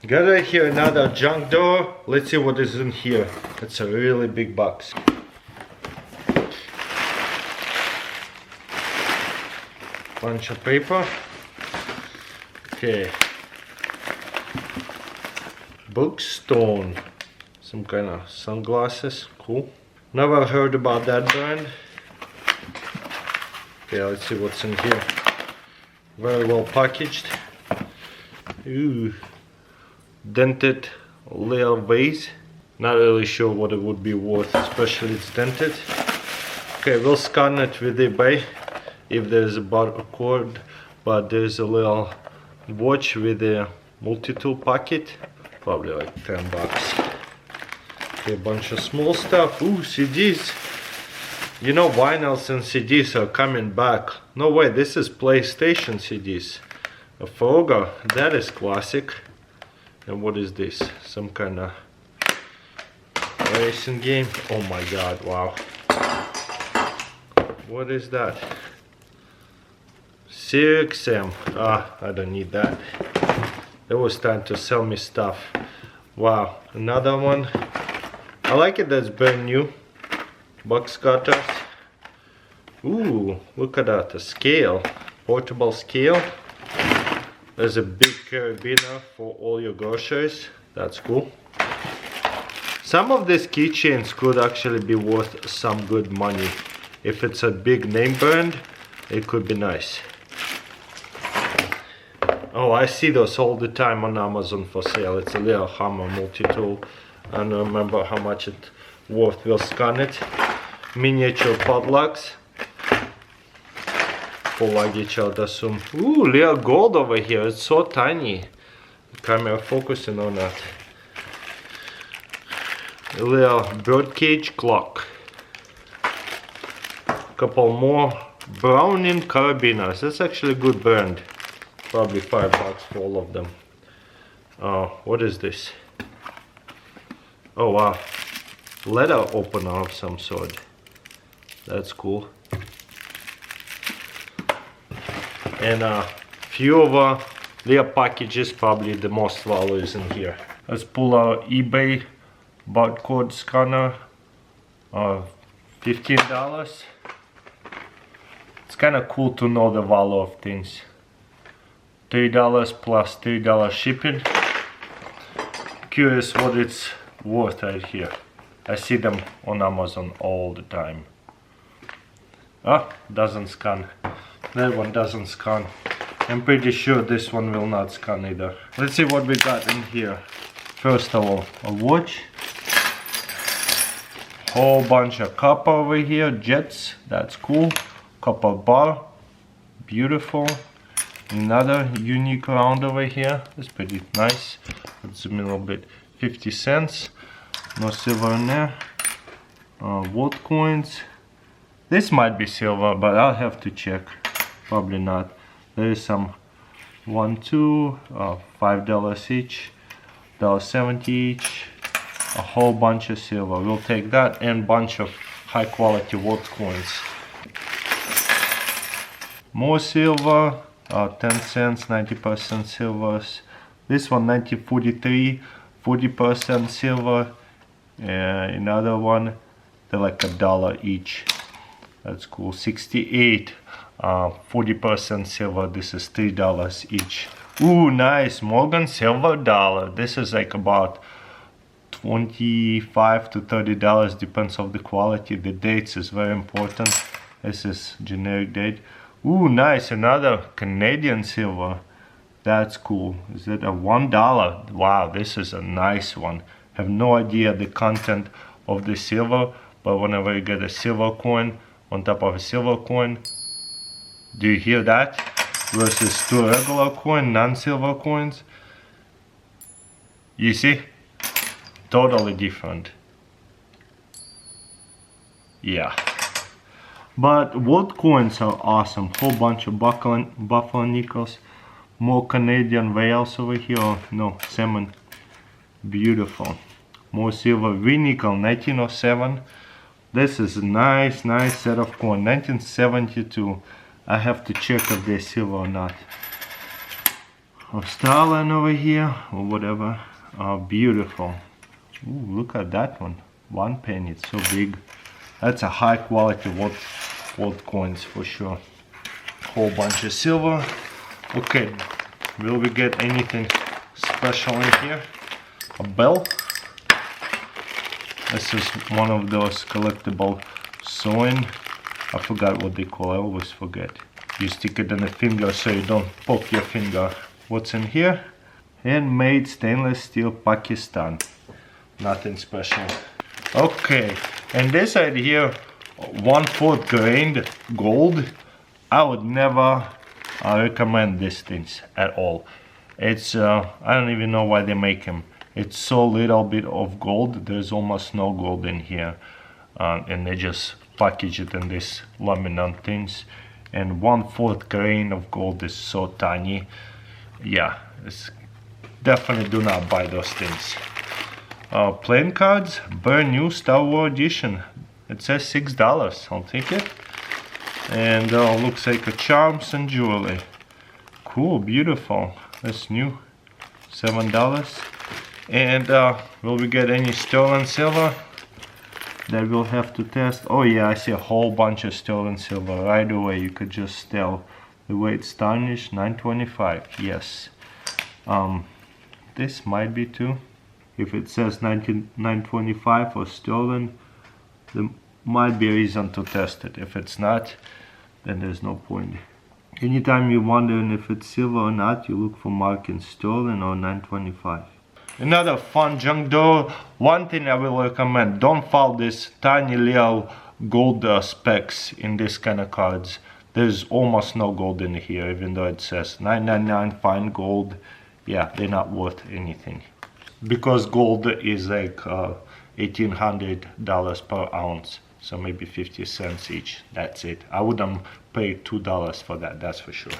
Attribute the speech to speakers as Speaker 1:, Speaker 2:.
Speaker 1: Got right here another junk door. Let's see what is in here. It's a really big box. Bunch of paper. Okay. Bookstone. Some kind of sunglasses. Cool. Never heard about that brand. Okay, let's see what's in here. Very well packaged. Ooh. Dented little vase. Not really sure what it would be worth, especially it's dented. Okay, we'll scan it with eBay if there's a barcode, but there's a little watch with a multi-tool pocket, probably like 10 bucks. Okay, a bunch of small stuff. Ooh, CDs. You know, vinyls and CDs are coming back. No way, this is PlayStation CDs. A Foga, that is classic. And what is this? Some kind of racing game? Oh my god, wow. What is that? CXM. Ah, I don't need that. It was time to sell me stuff. Wow, another one. I like it, that's brand new. Box cutters. Ooh, look at that, a scale. Portable scale. There's a big carabiner for all your groceries. That's cool. Some of these keychains could actually be worth some good money. If it's a big name brand, it could be nice. Oh, I see those all the time on Amazon for sale. It's a little hammer multi-tool. I don't remember how much it's worth. We'll scan it. Miniature padlocks. For luggage, I'd assume. Ooh, little gold over here. It's so tiny. The camera focusing on that. A little birdcage clock. Couple more Browning carabiners. That's actually a good brand. Probably 5 bucks for all of them. What is this? Oh wow. Letter opener of some sort. That's cool. And a few of their packages, probably the most value is in here. Let's pull our eBay barcode scanner. $15. It's kind of cool to know the value of things. $3 plus $3 shipping. Curious what it's worth right here. I see them on Amazon all the time. Ah, doesn't scan. That one doesn't scan. I'm pretty sure this one will not scan either. Let's see what we got in here. First of all, a watch. Whole bunch of copper over here. Jets, that's cool. Copper bar, beautiful. Another unique round over here. It's pretty nice. Let's zoom in a little bit. 50 cents. No silver in there. Vault coins. This might be silver, but I'll have to check. Probably not. There is some $5 each, $1.70 each. A whole bunch of silver. We'll take that and bunch of high quality vault coins. More silver, 10 cents, 90% silvers. This one 1943, 40% silver. Another one, they're like $1 each. That's cool. 68, 40% silver. This is $3 each. Ooh, nice. Morgan silver dollar. This is like about $25 to $30, depends on the quality. The dates is very important. This is generic date. Ooh, nice. Another Canadian silver. That's cool. Is it a $1? Wow, this is a nice one. Have no idea the content of the silver, but whenever you get a silver coin on top of a silver coin, do you hear that? Versus two regular coin, non-silver coins. You see? Totally different. Yeah. But vault coins are awesome. Whole bunch of buffalo nickels. More Canadian whales over here. Oh, no, salmon. Beautiful. More silver. V-nickel 1907. This is a nice set of coin. 1972. I have to check if they're silver or not. of Starland over here or whatever. Beautiful. Ooh, look at that one. 1 penny, it's so big. That's a high quality world coins for sure. Whole bunch of silver. Okay, will we get anything special in here? A bell. This is one of those collectible sewing. I forgot what they call, I always forget. You stick it in the finger so you don't poke your finger. What's in here? Handmade stainless steel Pakistan. Nothing special. Okay, and this right here, 1/4 grained gold. I would never recommend these things at all. It's I don't even know why they make them. It's so little bit of gold. There's almost no gold in here, and they just package it in this laminate things. And 1/4 grain of gold is so tiny. Yeah, it's definitely do not buy those things. Playing cards, brand new Star Wars edition. It says $6. I'll take it. And looks like a charms and jewelry. Cool, beautiful. That's new. $7. And will we get any sterling silver? That we'll have to test. Oh yeah, I see a whole bunch of sterling silver right away. You could just tell the way it's tarnished. 925. Yes. This might be too. If it says 925 for sterling, there might be a reason to test it. If it's not, then there's no point. Anytime you're wondering if it's silver or not, you look for marking sterling or 925. Another fun junk drawer. One thing I will recommend, don't follow this tiny little gold specks in this kind of cards. There's almost no gold in here, even though it says 999 fine gold. Yeah, they're not worth anything. Because gold is like $1,800 per ounce. So maybe 50 cents each, that's it. I wouldn't pay $2 for that, that's for sure.